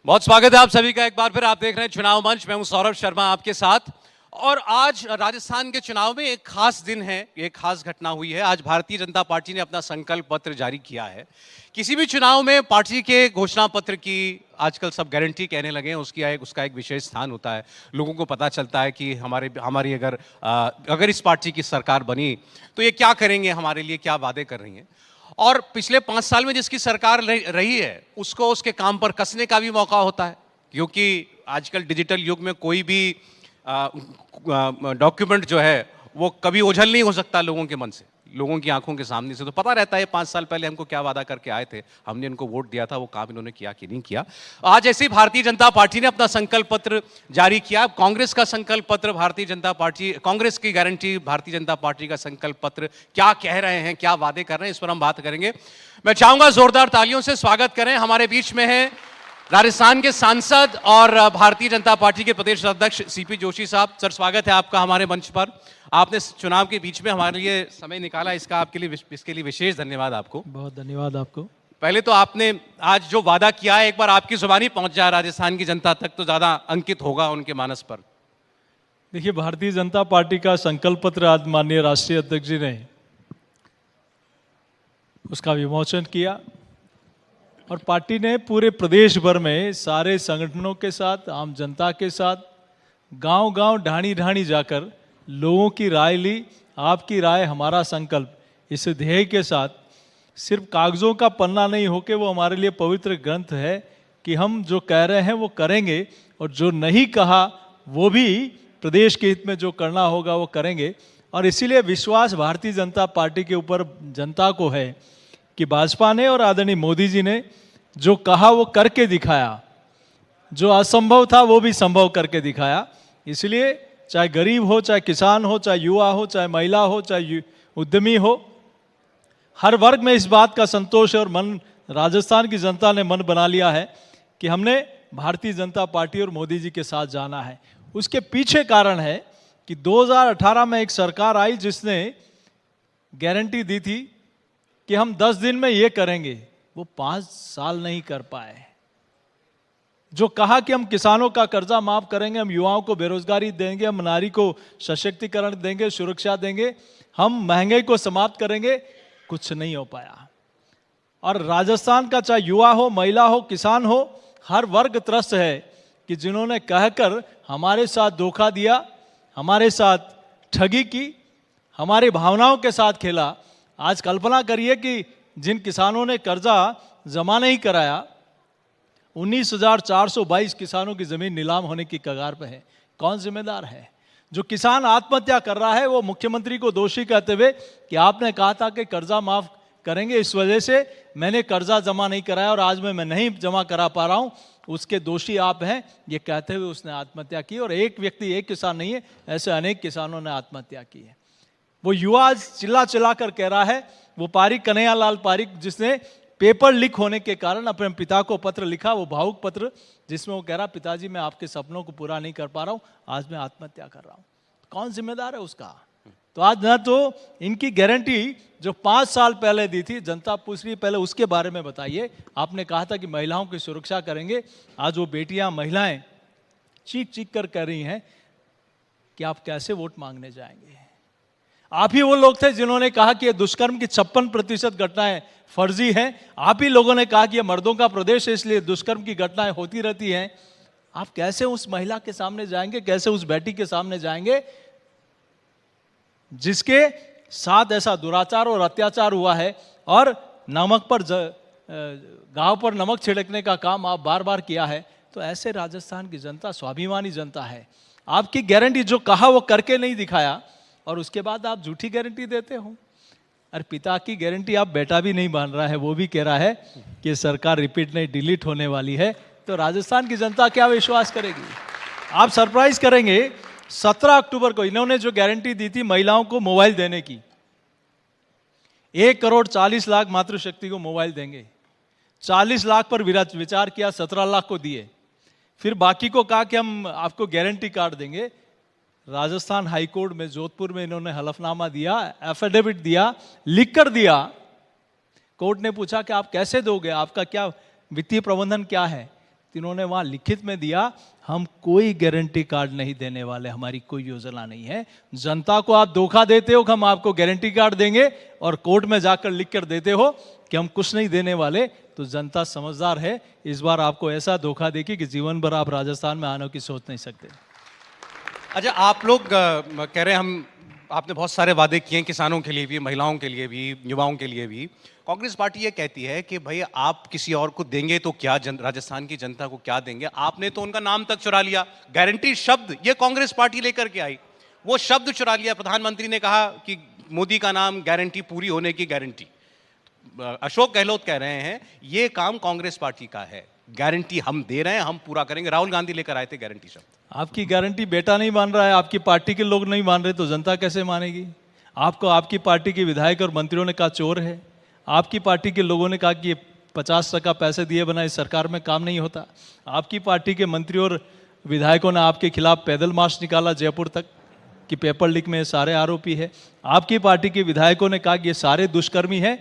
बहुत स्वागत है आप सभी का। एक बार फिर आप देख रहे हैं चुनाव मंच। मैं हूं सौरभ शर्मा आपके साथ। और आज राजस्थान के चुनाव में एक खास दिन है, एक खास घटना हुई है। आज भारतीय जनता पार्टी ने अपना संकल्प पत्र जारी किया है। किसी भी चुनाव में पार्टी के घोषणा पत्र की आजकल सब गारंटी कहने लगे हैं, उसका एक विशेष स्थान होता है। लोगों को पता चलता है कि हमारी अगर इस पार्टी की सरकार बनी तो ये क्या करेंगे, हमारे लिए क्या वादे कर रही हैं। और पिछले 5 साल में जिसकी सरकार रही है उसको उसके काम पर कसने का भी मौका होता है, क्योंकि आजकल डिजिटल युग में कोई भी डॉक्यूमेंट जो है वो कभी ओझल नहीं हो सकता लोगों के मन से, लोगों की आंखों के सामने से। तो पता रहता है 5 साल पहले हमको क्या वादा करके आए थे, हमने इनको वोट दिया था, वो काम इन्होंने किया कि नहीं किया। आज ऐसे ही भारतीय जनता पार्टी ने अपना संकल्प पत्र जारी किया। कांग्रेस का संकल्प पत्र, कांग्रेस की गारंटी, भारतीय जनता पार्टी का संकल्प पत्र क्या कह रहे हैं, क्या वादे कर रहे हैं, इस पर हम बात करेंगे। मैं चाहूंगा जोरदार तालियों से स्वागत करें। हमारे बीच में है राजस्थान के सांसद और भारतीय जनता पार्टी के प्रदेश अध्यक्ष सीपी जोशी साहब। सर, स्वागत है आपका हमारे मंच पर। आपने चुनाव के बीच में हमारे लिए समय निकाला, इसके लिए विशेष धन्यवाद आपको। बहुत धन्यवाद आपको। पहले तो आपने आज जो वादा किया है एक बार आपकी जुबानी पहुंच जाए राजस्थान की जनता तक तो ज्यादा अंकित होगा उनके मानस पर। देखिए, भारतीय जनता पार्टी का संकल्प पत्र आज माननीय राष्ट्रीय अध्यक्ष जी ने उसका विमोचन किया और पार्टी ने पूरे प्रदेश भर में सारे संगठनों के साथ, आम जनता के साथ, गांव-गांव, ढाणी-ढाणी जाकर लोगों की राय ली। आपकी राय हमारा संकल्प, इस ध्येय के साथ सिर्फ कागजों का पन्ना नहीं होके वो हमारे लिए पवित्र ग्रंथ है कि हम जो कह रहे हैं वो करेंगे और जो नहीं कहा वो भी प्रदेश के हित में जो करना होगा वो करेंगे। और इसीलिए विश्वास भारतीय जनता पार्टी के ऊपर जनता को है कि भाजपा ने और आदरणीय मोदी जी ने जो कहा वो करके दिखाया, जो असंभव था वो भी संभव करके दिखाया। इसलिए चाहे गरीब हो, चाहे किसान हो, चाहे युवा हो, चाहे महिला हो, चाहे उद्यमी हो, हर वर्ग में इस बात का संतोष है और मन, राजस्थान की जनता ने मन बना लिया है कि हमने भारतीय जनता पार्टी और मोदी जी के साथ जाना है। उसके पीछे कारण है कि 2018 में एक सरकार आई जिसने गारंटी दी थी कि हम 10 दिन में ये करेंगे, वो 5 साल नहीं कर पाए। जो कहा कि हम किसानों का कर्जा माफ करेंगे, हम युवाओं को बेरोजगारी देंगे, हम नारी को सशक्तिकरण देंगे, सुरक्षा देंगे, हम महंगाई को समाप्त करेंगे, कुछ नहीं हो पाया। और राजस्थान का चाहे युवा हो, महिला हो, किसान हो, हर वर्ग त्रस्त है कि जिन्होंने कहकर हमारे साथ धोखा दिया, हमारे साथ ठगी की, हमारी भावनाओं के साथ खेला। आज कल्पना करिए कि जिन किसानों ने कर्जा जमा नहीं कराया, 19,422 किसानों की जमीन नीलाम होने की कगार पे है। कौन जिम्मेदार है? जो किसान आत्महत्या कर रहा है वो मुख्यमंत्री को दोषी कहते हुए कि आपने कहा था कि कर्जा माफ करेंगे, इस वजह से मैंने कर्जा जमा नहीं कराया और आज मैं नहीं जमा करा पा रहा हूं, उसके दोषी आप हैं, ये कहते हुए उसने आत्महत्या की। और एक व्यक्ति, एक किसान नहीं है, ऐसे अनेक किसानों ने आत्महत्या की है। वो युवा आज चिल्ला चिल्ला कर कह रहा है, वो पारिक, कन्हैयालाल पारिक, जिसने पेपर लीक होने के कारण अपने पिता को पत्र लिखा, वो भावुक पत्र, जिसमें वो कह रहा, पिताजी मैं आपके सपनों को पूरा नहीं कर पा रहा हूं, आज मैं आत्महत्या कर रहा हूं। कौन जिम्मेदार है उसका? तो आज न तो इनकी गारंटी जो 5 साल पहले दी थी, जनता पूछ रही है पहले उसके बारे में बताइए। आपने कहा था कि महिलाओं की सुरक्षा करेंगे, आज वो बेटियां, महिलाएं चीख चीख कर कह रही हैं कि आप कैसे वोट मांगने जाएंगे। आप ही वो लोग थे जिन्होंने कहा कि ये दुष्कर्म की 56% घटनाएं फर्जी हैं। आप ही लोगों ने कहा कि ये मर्दों का प्रदेश है, इसलिए दुष्कर्म की घटनाएं होती रहती हैं। आप कैसे उस महिला के सामने जाएंगे, कैसे उस बेटी के सामने जाएंगे जिसके साथ ऐसा दुराचार और अत्याचार हुआ है? और नमक पर गांव पर नमक छिड़कने का काम आप बार बार किया है। तो ऐसे राजस्थान की जनता स्वाभिमानी जनता है। आपकी गारंटी जो कहा वो करके नहीं दिखाया और उसके बाद आप झूठी गारंटी देते हो। अरे पिता की गारंटी आप बेटा भी नहीं मान रहा है, वो भी कह रहा है कि सरकार रिपीट नहीं डिलीट होने वाली है। तो राजस्थान की जनता क्या विश्वास करेगी? आप सरप्राइज करेंगे। 17 अक्टूबर को इन्होंने जो गारंटी दी थी महिलाओं को मोबाइल देने की, 1,40,00,000 मातृशक्ति को मोबाइल देंगे। 40 लाख पर विचार किया, 17 लाख को दिए। फिर बाकी को कहा कि हम आपको गारंटी कार्ड देंगे। राजस्थान हाईकोर्ट में जोधपुर में इन्होंने हलफनामा दिया, एफिडेविट दिया, लिख कर दिया। कोर्ट ने पूछा कि आप कैसे दोगे, आपका क्या वित्तीय प्रबंधन क्या है? तो इन्होंने वहाँ लिखित में दिया, हम कोई गारंटी कार्ड नहीं देने वाले, हमारी कोई योजना नहीं है। जनता को आप धोखा देते हो कि हम आपको गारंटी कार्ड देंगे और कोर्ट में जाकर लिख कर देते हो कि हम कुछ नहीं देने वाले, तो जनता समझदार है, इस बार आपको ऐसा धोखा देगी कि जीवन भर आप राजस्थान में आने की सोच नहीं सकते। अच्छा, आप लोग कह रहे हैं आपने बहुत सारे वादे किए हैं किसानों के लिए भी, महिलाओं के लिए भी, युवाओं के लिए भी। कांग्रेस पार्टी ये कहती है कि भाई आप किसी और को देंगे तो क्या, राजस्थान की जनता को क्या देंगे? आपने तो उनका नाम तक चुरा लिया। गारंटी शब्द ये कांग्रेस पार्टी लेकर के आई, वो शब्द चुरा लिया। प्रधानमंत्री ने कहा कि मोदी का नाम गारंटी पूरी होने की गारंटी। अशोक गहलोत कह रहे हैं ये काम कांग्रेस पार्टी का है, गारंटी हम दे रहे हैं, हम पूरा करेंगे। राहुल गांधी लेकर आए थे गारंटी शब्द। आपकी गारंटी बेटा नहीं मान रहा है, आपकी पार्टी के लोग नहीं मान रहे, तो जनता कैसे मानेगी? आपको आपकी पार्टी के विधायक और मंत्रियों ने कहा चोर है, आपकी पार्टी के लोगों ने कहा कि 50% पैसे दिए बिना इस सरकार में काम नहीं होता, आपकी पार्टी के मंत्री और विधायकों ने आपके खिलाफ पैदल मार्च निकाला जयपुर तक कि पेपर लीक में सारे आरोपी है, आपकी पार्टी के विधायकों ने कहा कि ये सारे दुष्कर्मी हैं,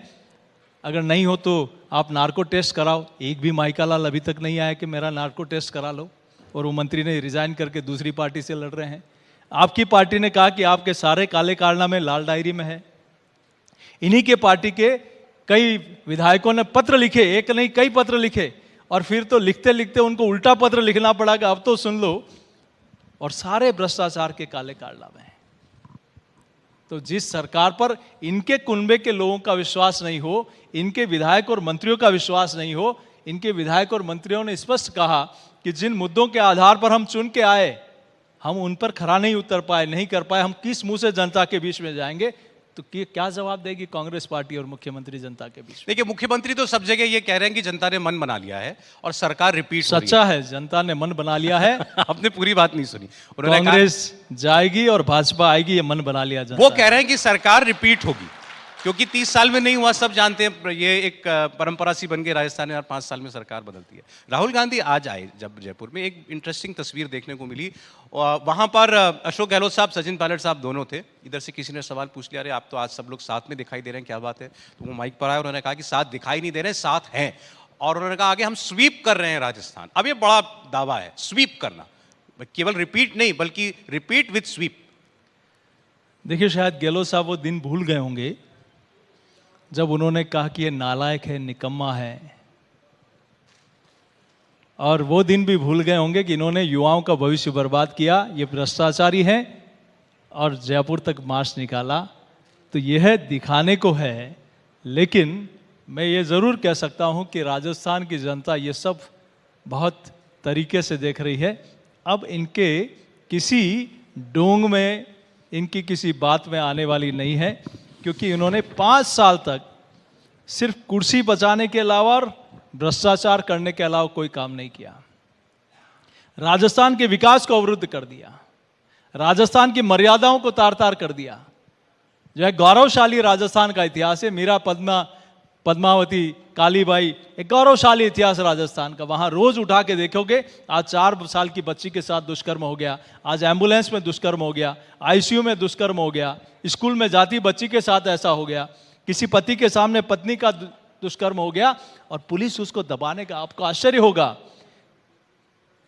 अगर नहीं हो तो आप नार्को टेस्ट कराओ। एक भी माइका लाल अभी तक नहीं आया कि मेरा नार्को टेस्ट करा लो, और वो मंत्री ने रिजाइन करके दूसरी पार्टी से लड़ रहे हैं। आपकी पार्टी ने कहा कि आपके सारे काले कारनामे लाल डायरी में है। इन्हीं के पार्टी के कई विधायकों ने पत्र लिखे, एक नहीं कई पत्र लिखे, और फिर तो लिखते लिखते उनको उल्टा पत्र लिखना पड़ा कि अब तो सुन लो, और सारे भ्रष्टाचार के काले कारनामे हैं। तो जिस सरकार पर इनके कुनबे के लोगों का विश्वास नहीं हो, इनके विधायक और मंत्रियों का विश्वास नहीं हो, इनके विधायक और मंत्रियों ने स्पष्ट कहा कि जिन मुद्दों के आधार पर हम चुन के आए, हम उन पर खरा नहीं उतर पाए, नहीं कर पाए, हम किस मुंह से जनता के बीच में जाएंगे? तो क्या जवाब देगी कांग्रेस पार्टी और मुख्यमंत्री जनता के बीच में? देखिए, मुख्यमंत्री तो सब जगह ये कह रहे हैं कि जनता ने मन बना लिया है और सरकार रिपीट हो रही है। सच्चा है, जनता ने मन बना लिया है। आपने पूरी बात नहीं सुनी। उन्होंने कहा कांग्रेस जाएगी और भाजपा आएगी, ये मन बना लिया जनता। वो कह रहे हैं कि सरकार रिपीट होगी, क्योंकि 30 साल में नहीं हुआ, सब जानते हैं। ये एक परंपरा सी बन गई राजस्थान में, हर 5 साल में सरकार बदलती है। राहुल गांधी आज आए जब जयपुर में, एक इंटरेस्टिंग तस्वीर देखने को मिली। वहां पर अशोक गहलोत साहब, सचिन पायलट साहब दोनों थे। इधर से किसी ने सवाल पूछ लिया, अरे आप तो आज सब लोग साथ में दिखाई दे रहे हैं, क्या बात है? तो वो माइक पर आए, उन्होंने कहा कि साथ दिखाई नहीं दे रहे, साथ हैं। और उन्होंने कहा आगे हम स्वीप कर रहे हैं राजस्थान। अब ये बड़ा दावा है, स्वीप करना, केवल रिपीट नहीं बल्कि रिपीट विथ स्वीप। देखिए, शायद गहलोत साहब वो दिन भूल गए होंगे जब उन्होंने कहा कि ये नालायक है, निकम्मा है, और वो दिन भी भूल गए होंगे कि इन्होंने युवाओं का भविष्य बर्बाद किया, ये भ्रष्टाचारी हैं, और जयपुर तक मार्च निकाला। तो यह दिखाने को है, लेकिन मैं ये ज़रूर कह सकता हूँ कि राजस्थान की जनता ये सब बहुत तरीके से देख रही है। अब इनके किसी डोंग में, इनकी किसी बात में आने वाली नहीं है, क्योंकि इन्होंने 5 साल तक सिर्फ कुर्सी बचाने के अलावा और भ्रष्टाचार करने के अलावा कोई काम नहीं किया। राजस्थान के विकास को अवरुद्ध कर दिया, राजस्थान की मर्यादाओं को तार तार कर दिया। जो है गौरवशाली राजस्थान का इतिहास है, मीरा पद्मावती, कालीबाई, एक गौरवशाली इतिहास राजस्थान का। वहां रोज उठा के देखोगे, आज 4 साल की बच्ची के साथ दुष्कर्म हो गया, आज एम्बुलेंस में दुष्कर्म हो गया, आईसीयू में दुष्कर्म हो गया, स्कूल में जाती बच्ची के साथ ऐसा हो गया, किसी पति के सामने पत्नी का दुष्कर्म हो गया, और पुलिस उसको दबाने का, आपको आश्चर्य होगा,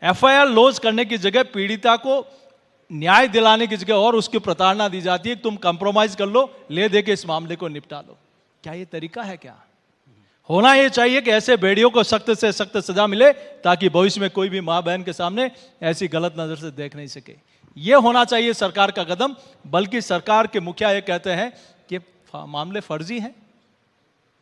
एफआईआर लॉन्च करने की जगह पीड़िता को न्याय दिलाने की जगह और उसकी प्रताड़ना दी जाती है। तुम कंप्रोमाइज कर लो, ले दे के इस मामले को निपटा लो। क्या ये तरीका है? क्या होना ये चाहिए कि ऐसे भेड़ियों को सख्त से सख्त सजा मिले, ताकि भविष्य में कोई भी माँ बहन के सामने ऐसी गलत नजर से देख नहीं सके। ये होना चाहिए सरकार का कदम। बल्कि सरकार के मुखिया ये कहते हैं कि मामले फर्जी हैं।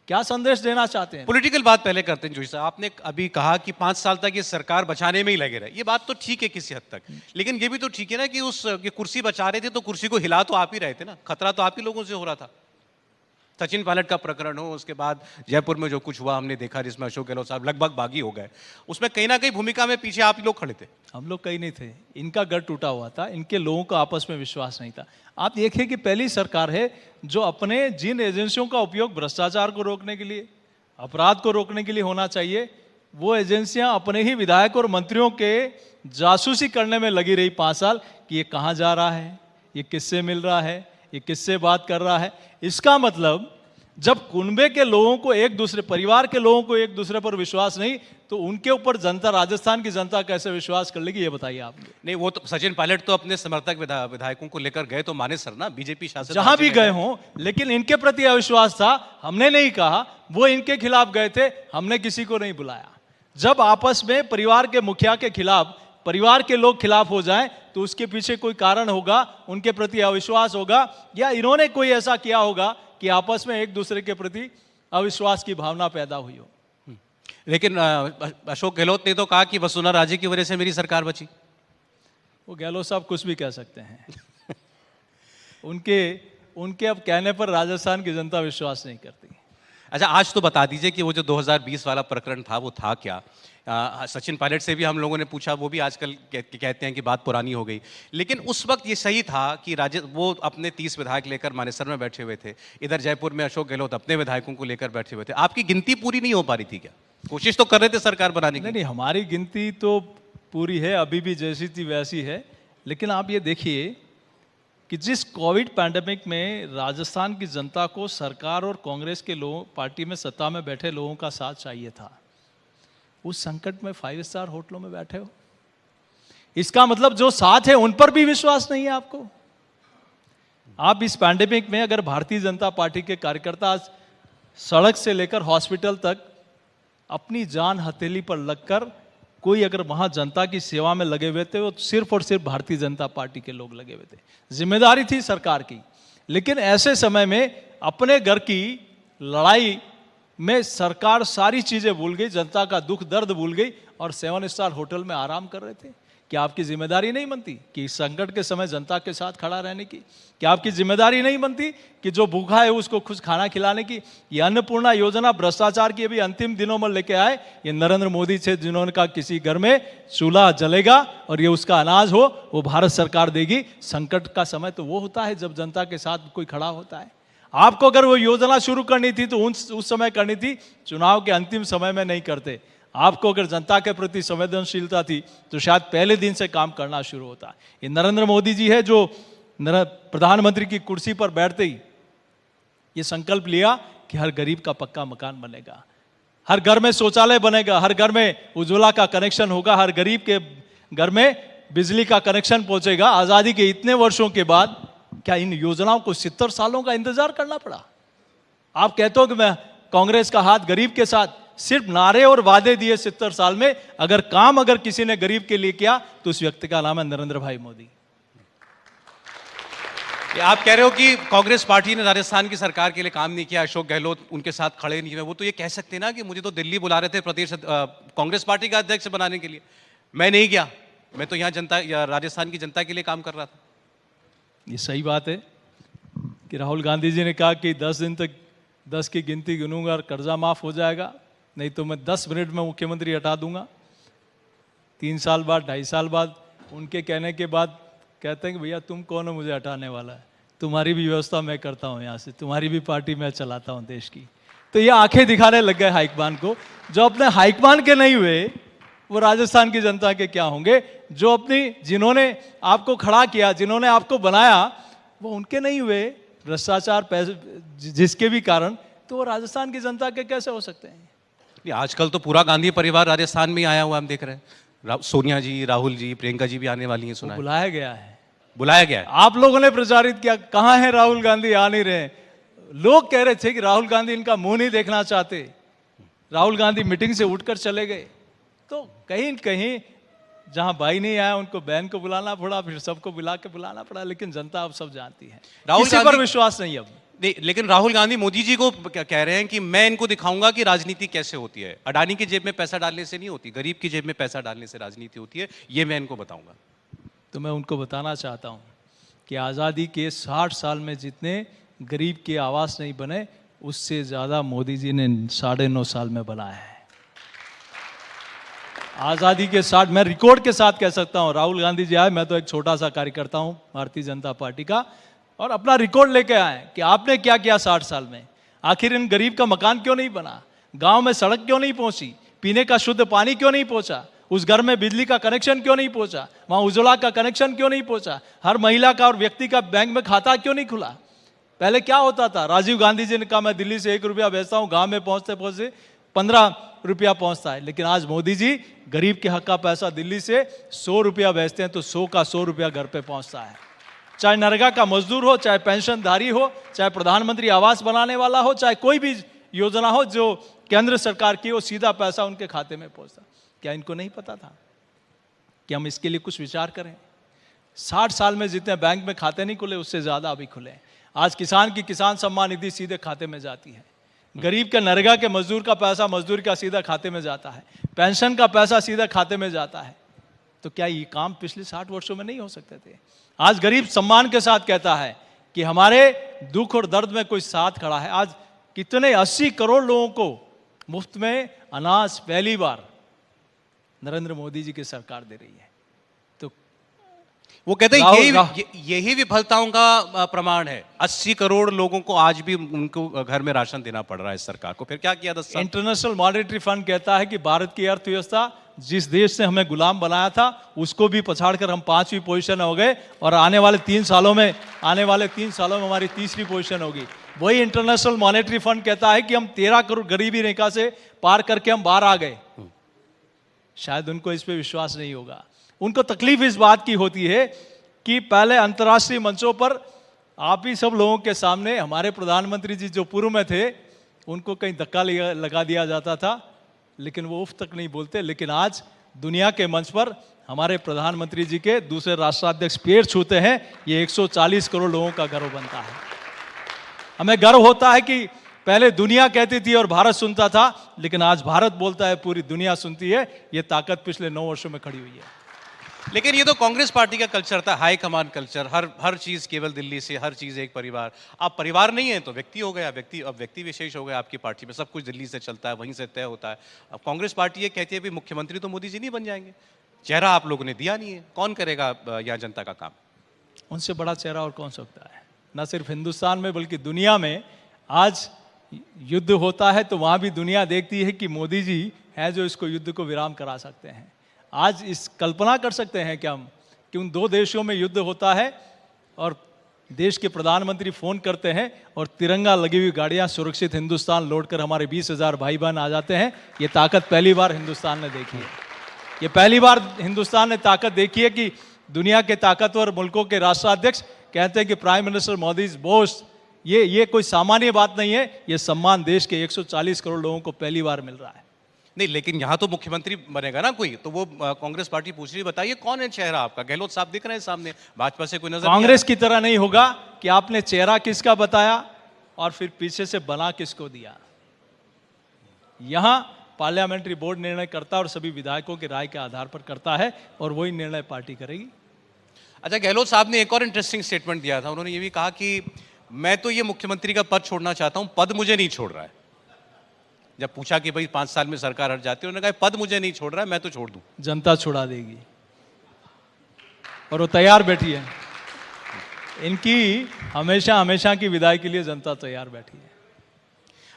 क्या संदेश देना चाहते हैं? पॉलिटिकल बात पहले करते हैं। जोशी साहब, आपने अभी कहा कि 5 साल तक ये सरकार बचाने में ही लगे रहे। ये बात तो ठीक है किसी हद तक, लेकिन ये भी तो ठीक है ना कि ये कुर्सी बचा रहे थे तो कुर्सी को हिला तो आप ही रहे थे ना, खतरा तो आप ही लोगों से हो रहा था। सचिन पायलट का प्रकरण हो, उसके बाद जयपुर में जो कुछ हुआ हमने देखा, जिसमें अशोक गहलोत साहब लगभग बागी हो गए, उसमें कहीं ना कहीं भूमिका में पीछे आप ही लोग खड़े थे। हम लोग कहीं नहीं थे, इनका गढ़ टूटा हुआ था, इनके लोगों का आपस में विश्वास नहीं था। आप देखिए कि पहली सरकार है जो अपने जिन एजेंसियों का उपयोग भ्रष्टाचार को रोकने के लिए, अपराध को रोकने के लिए होना चाहिए, वो एजेंसियां अपने ही विधायक और मंत्रियों के जासूसी करने में लगी रही 5 साल कि ये कहाँ जा रहा है, ये किससे मिल रहा है, ये किससे बात कर रहा है। इसका मतलब जब कुनबे के लोगों को एक दूसरे, परिवार के लोगों को एक दूसरे पर विश्वास नहीं, तो उनके ऊपर जनता, राजस्थान की जनता कैसे विश्वास कर लेगी, ये बताइए आप। नहीं, वो तो सचिन पायलट तो अपने समर्थक विधायकों को लेकर गए तो माने सर ना, बीजेपी शासित जहां राज्य भी में गए हों, लेकिन इनके प्रति अविश्वास था। हमने नहीं कहा, वो इनके खिलाफ गए थे, हमने किसी को नहीं बुलाया। जब आपस में परिवार के मुखिया के खिलाफ परिवार के लोग खिलाफ हो जाएं, तो उसके पीछे कोई कारण होगा, उनके प्रति अविश्वास होगा, या इन्होंने कोई ऐसा किया होगा कि आपस में एक दूसरे के प्रति अविश्वास की भावना पैदा हुई हो। लेकिन अशोक गहलोत ने तो कहा कि वसुंधरा राजे की वजह से मेरी सरकार बची। वो गहलोत साहब कुछ भी कह सकते हैं। उनके अब कहने पर राजस्थान की जनता विश्वास नहीं करती। अच्छा, आज तो बता दीजिए कि वो जो 2020 वाला प्रकरण था वो था क्या? सचिन पायलट से भी हम लोगों ने पूछा, वो भी आजकल कहते हैं कि बात पुरानी हो गई। लेकिन उस वक्त ये सही था कि वो अपने 30 विधायक लेकर मानेसर में बैठे हुए थे, इधर जयपुर में अशोक गहलोत अपने विधायकों को लेकर बैठे हुए थे। आपकी गिनती पूरी नहीं हो पा रही थी क्या? कोशिश तो कर रहे थे सरकार बनाने की। नहीं, हमारी गिनती तो पूरी है, अभी भी जैसी थी वैसी है। लेकिन आप ये देखिए कि जिस कोविड पैंडेमिक में राजस्थान की जनता को सरकार और कांग्रेस के लोगों, पार्टी में सत्ता में बैठे लोगों का साथ चाहिए था, उस संकट में 5 स्टार होटलों में बैठे हो। इसका मतलब जो साथ है उन पर भी विश्वास नहीं है आपको। आप इस पैंडेमिक में अगर भारतीय जनता पार्टी के कार्यकर्ता सड़क से लेकर हॉस्पिटल तक अपनी जान हथेली पर लगकर कोई अगर वहां जनता की सेवा में लगे हुए थे, वो सिर्फ और सिर्फ भारतीय जनता पार्टी के लोग लगे हुए थे। जिम्मेदारी थी सरकार की, लेकिन ऐसे समय में अपने घर की लड़ाई में सरकार सारी चीजें भूल गई, जनता का दुख दर्द भूल गई और 7 स्टार होटल में आराम कर रहे थे। क्या आपकी जिम्मेदारी नहीं बनती कि इस संकट के समय जनता के साथ खड़ा रहने की? क्या आपकी जिम्मेदारी नहीं बनती कि जो भूखा है उसको कुछ खाना खिलाने की? ये अन्नपूर्णा योजना भ्रष्टाचार की अभी अंतिम दिनों में लेके आए ये नरेंद्र मोदी से, जिन्होंने कहा किसी घर में चूल्हा जलेगा और ये उसका अनाज हो वो भारत सरकार देगी। संकट का समय तो वो होता है जब जनता के साथ कोई खड़ा होता है। आपको अगर वो योजना शुरू करनी थी तो उस समय करनी थी, चुनाव के अंतिम समय में नहीं करते। आपको अगर जनता के प्रति संवेदनशीलता थी तो शायद पहले दिन से काम करना शुरू होता। ये नरेंद्र मोदी जी है जो प्रधानमंत्री की कुर्सी पर बैठते ही ये संकल्प लिया कि हर गरीब का पक्का मकान बनेगा, हर घर में शौचालय बनेगा, हर घर में उज्ज्वला का कनेक्शन होगा, हर गरीब के घर में बिजली का कनेक्शन पहुंचेगा। आजादी के इतने वर्षों के बाद क्या इन योजनाओं को 70 सालों का इंतजार करना पड़ा? आप कहते हो कि मैं कांग्रेस का हाथ गरीब के साथ, सिर्फ नारे और वादे दिए 70 साल में, अगर काम अगर किसी ने गरीब के लिए किया तो उस व्यक्ति का नाम है नरेंद्र भाई मोदी। आप कह रहे हो कि कांग्रेस पार्टी ने राजस्थान की सरकार के लिए काम नहीं किया, अशोक गहलोत उनके साथ खड़े नहीं हुए। वो तो ये कह सकते ना कि मुझे तो दिल्ली बुला रहे थे प्रदेश कांग्रेस पार्टी का अध्यक्ष बनाने के लिए, मैं नहीं गया, मैं तो यहाँ जनता या राजस्थान की जनता के लिए काम कर रहा था। ये सही बात है कि राहुल गांधी जी ने कहा कि 10 दिन तक 10 की गिनती गिनूंगा और कर्जा माफ हो जाएगा, नहीं तो मैं 10 मिनट में मुख्यमंत्री हटा दूंगा। 3 साल बाद, 2.5 साल बाद उनके कहने के बाद कहते हैं कि भैया तुम कौन हो मुझे हटाने वाला है, तुम्हारी भी व्यवस्था मैं करता हूँ, यहाँ से तुम्हारी भी पार्टी मैं चलाता हूँ देश की। तो ये आंखें दिखाने लग गए हाईकमान को। जो अपने हाईकमान के नहीं हुए वो राजस्थान की जनता के क्या होंगे? जो अपनी, जिन्होंने आपको खड़ा किया, जिन्होंने आपको बनाया, वो उनके नहीं हुए भ्रष्टाचार पैसे जिसके भी कारण, तो वो राजस्थान की जनता के कैसे हो सकते हैं? आजकल तो पूरा गांधी परिवार राजस्थान में आया हुआ हम देख रहे हैं। सोनिया जी, राहुल जी, प्रियंका जी भी आने वाली हैं, सुना बुलाया गया है। बुलाया गया है। आप लोगों ने प्रचारित किया, कहां है राहुल गांधी, आ नहीं रहे। लोग कह रहे थे कि राहुल गांधी इनका मुंह नहीं देखना चाहते, राहुल गांधी मीटिंग से उठकर चले गए। तो कहीं कहीं जहां भाई नहीं आया उनको बहन को बुलाना पड़ा, फिर सबको बुला के बुलाना पड़ा। लेकिन जनता अब सब जानती है, राहुल किसी पर विश्वास नहीं अब। नहीं, लेकिन राहुल गांधी मोदी जी को कह रहे हैं कि मैं इनको दिखाऊंगा कि राजनीति कैसे होती है। अडानी की जेब में पैसा डालने से नहीं होती, गरीब की जेब में पैसा डालने से राजनीति होती है, ये मैं इनको बताऊंगा। तो मैं उनको बताना चाहता हूं कि आज़ादी के 60 साल में जितने गरीब के आवास नहीं बने, उससे ज़्यादा मोदी जी ने 9.5 साल में बनाया है। आज़ादी के 60, मैं रिकॉर्ड के साथ कह सकता हूं, राहुल गांधी जी आए, मैं तो एक छोटा सा कार्यकर्ता हूं भारतीय जनता पार्टी का, और अपना रिकॉर्ड लेके आए कि आपने क्या किया 60 साल में। आखिर इन गरीब का मकान क्यों नहीं बना, गांव में सड़क क्यों नहीं पहुंची, पीने का शुद्ध पानी क्यों नहीं पहुंचा, उस घर में बिजली का कनेक्शन क्यों नहीं पहुंचा, वहां उज्ज्वला का कनेक्शन क्यों नहीं पहुंचा, हर महिला का और व्यक्ति का बैंक में खाता क्यों नहीं खुला। पहले क्या होता था? राजीव गांधी जी ने कहा मैं दिल्ली से 1 रुपया भेजता हूं, गांव में पहुंचते पहुंचते 15 रुपया पहुंचता है। लेकिन आज मोदी जी गरीब के हक का पैसा दिल्ली से 100 रुपया भेजते हैं तो 100 का 100 रुपया घर पे पहुंचता है। चाहे नरेगा का मजदूर हो, चाहे पेंशनधारी हो, चाहे प्रधानमंत्री आवास बनाने वाला हो, चाहे कोई भी योजना हो जो केंद्र सरकार की, वो सीधा पैसा उनके खाते में पहुंचता। क्या इनको नहीं पता था कि हम इसके लिए कुछ विचार करें? 60 साल में जितने बैंक में खाते नहीं खुले, उससे ज्यादा अभी खुले। आज किसान की किसान सम्मान निधि सीधे खाते में जाती है, गरीब के नरेगा के मजदूर का पैसा मजदूर का सीधा खाते में जाता है, पेंशन का पैसा सीधा खाते में जाता है। तो क्या ये काम पिछले 60 वर्षों में नहीं हो सकते थे? आज गरीब सम्मान के साथ कहता है कि हमारे दुख और दर्द में कोई साथ खड़ा है। आज कितने 80 करोड़ लोगों को मुफ्त में अनाज पहली बार नरेंद्र मोदी जी की सरकार दे रही है। तो वो कहते हैं यही विफलताओं का प्रमाण है। 80 करोड़ लोगों को आज भी उनको घर में राशन देना पड़ रहा है सरकार को। फिर क्या किया 10 साल? इंटरनेशनल मॉनेटरी फंड कहता है कि भारत की अर्थव्यवस्था जिस देश ने हमें गुलाम बनाया था उसको भी पछाड़कर हम 5वीं पोजीशन हो गए, और आने वाले 3 सालों में हमारी 3री पोजीशन होगी। वही इंटरनेशनल मॉनेटरी फंड कहता है कि हम 13 करोड़ गरीबी रेखा से पार करके हम बाहर आ गए। शायद उनको इस पे विश्वास नहीं होगा। उनको तकलीफ इस बात की होती है कि पहले अंतर्राष्ट्रीय मंचों पर आप ही सब लोगों के सामने हमारे प्रधानमंत्री जी जो पूर्व में थे उनको कहीं धक्का लगा दिया जाता था, लेकिन वो उफ तक नहीं बोलते। लेकिन आज दुनिया के मंच पर हमारे प्रधानमंत्री जी के दूसरे राष्ट्राध्यक्ष पैर छूते हैं, ये 140 करोड़ लोगों का गर्व बनता है। हमें गर्व होता है कि पहले दुनिया कहती थी और भारत सुनता था, लेकिन आज भारत बोलता है, पूरी दुनिया सुनती है। ये ताकत पिछले 9 वर्षों में खड़ी हुई है। लेकिन ये तो कांग्रेस पार्टी का कल्चर था, हाई कमान कल्चर। हर चीज केवल दिल्ली से, हर चीज एक परिवार। आप परिवार नहीं है तो व्यक्ति हो गया, अब व्यक्ति विशेष हो गया आपकी पार्टी में। सब कुछ दिल्ली से चलता है, वहीं से तय होता है। अब कांग्रेस पार्टी ये कहती है भी मुख्यमंत्री तो मोदी जी नहीं बन जाएंगे, चेहरा आप लोगों ने दिया नहीं है, कौन करेगा यहाँ जनता का काम? उनसे बड़ा चेहरा और कौन सकता है? न सिर्फ हिंदुस्तान में बल्कि दुनिया में आज युद्ध होता है तो वहां भी दुनिया देखती है कि मोदी जी हैं जो इसको युद्ध को विराम करा सकते हैं। आज इस कल्पना कर सकते हैं कि हम कि उन 2 देशों में युद्ध होता है और देश के प्रधानमंत्री फोन करते हैं और तिरंगा लगी हुई गाड़ियां सुरक्षित हिंदुस्तान लौटकर हमारे 20,000 भाई बहन आ जाते हैं। ये ताकत पहली बार हिंदुस्तान ने देखी है। ये पहली बार हिंदुस्तान ने ताकत देखी है कि दुनिया के ताकतवर मुल्कों के राष्ट्राध्यक्ष कहते हैं कि prime minister Modi is Bose. ये कोई सामान्य बात नहीं है, ये सम्मान देश के 140 करोड़ लोगों को पहली बार मिल रहा है। नहीं, लेकिन यहाँ तो मुख्यमंत्री बनेगा ना कोई, तो वो कांग्रेस पार्टी पूछ रही है, बताइए कौन है चेहरा आपका? गहलोत साहब दिख रहे हैं सामने, भाजपा से कोई नजर? कांग्रेस की तरह नहीं होगा कि आपने चेहरा किसका बताया और फिर पीछे से बना किसको दिया। यहां पार्लियामेंट्री बोर्ड निर्णय करता है और सभी विधायकों की राय के आधार पर करता है, और वही निर्णय पार्टी करेगी। अच्छा, गहलोत साहब ने एक और इंटरेस्टिंग स्टेटमेंट दिया था। उन्होंने ये भी कहा कि मैं तो ये मुख्यमंत्री का पद छोड़ना चाहता हूं, पद मुझे नहीं छोड़ रहा है। जब पूछा कि भाई 5 साल में सरकार हट जाती है, उन्होंने कहा पद मुझे नहीं छोड़ रहा है, मैं तो छोड़ दूं। जनता छुड़ा देगी और वो तैयार बैठी है। इनकी हमेशा की विदाई के लिए जनता तैयार बैठी है।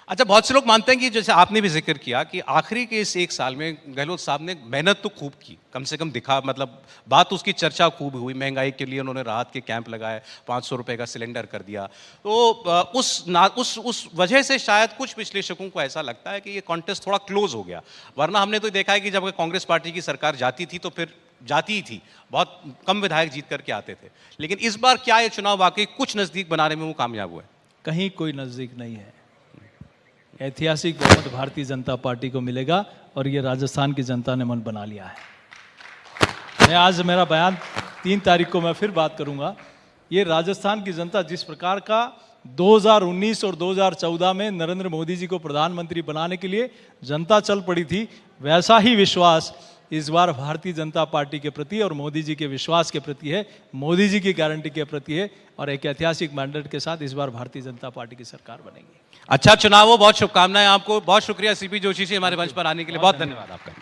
अच्छा, बहुत से लोग मानते हैं कि जैसे आपने भी जिक्र किया कि आखिरी के इस 1 साल में गहलोत साहब ने मेहनत तो खूब की, कम से कम दिखा, मतलब बात उसकी चर्चा खूब हुई। महंगाई के लिए उन्होंने राहत के कैंप लगाए, 500 रुपए का सिलेंडर कर दिया। तो उस वजह से शायद कुछ विश्लेषकों को ऐसा लगता है कि ये कॉन्टेस्ट थोड़ा क्लोज हो गया। वरना हमने तो देखा है कि जब कांग्रेस पार्टी की सरकार जाती थी तो फिर जाती ही थी, बहुत कम विधायक जीत करके आते थे। लेकिन इस बार क्या ये चुनाव वाकई कुछ नजदीक बनाने में वो कामयाब हुआ है? कहीं कोई नजदीक नहीं है। ऐतिहासिक बहुमत भारतीय जनता पार्टी को मिलेगा और ये राजस्थान की जनता ने मन बना लिया है। मैं आज मेरा बयान 3 तारीख को मैं फिर बात करूंगा। ये राजस्थान की जनता जिस प्रकार का 2019 और 2014 में नरेंद्र मोदी जी को प्रधानमंत्री बनाने के लिए जनता चल पड़ी थी, वैसा ही विश्वास इस बार भारतीय जनता पार्टी के प्रति और मोदी जी के विश्वास के प्रति है, मोदी जी की गारंटी के प्रति है। और एक ऐतिहासिक मैंडेट के साथ इस बार भारतीय जनता पार्टी की सरकार बनेगी। अच्छा चुनाव हो, बहुत शुभकामनाएं आपको। बहुत शुक्रिया सीपी जोशी जी हमारे मंच पर आने के लिए, बहुत धन्यवाद आपका।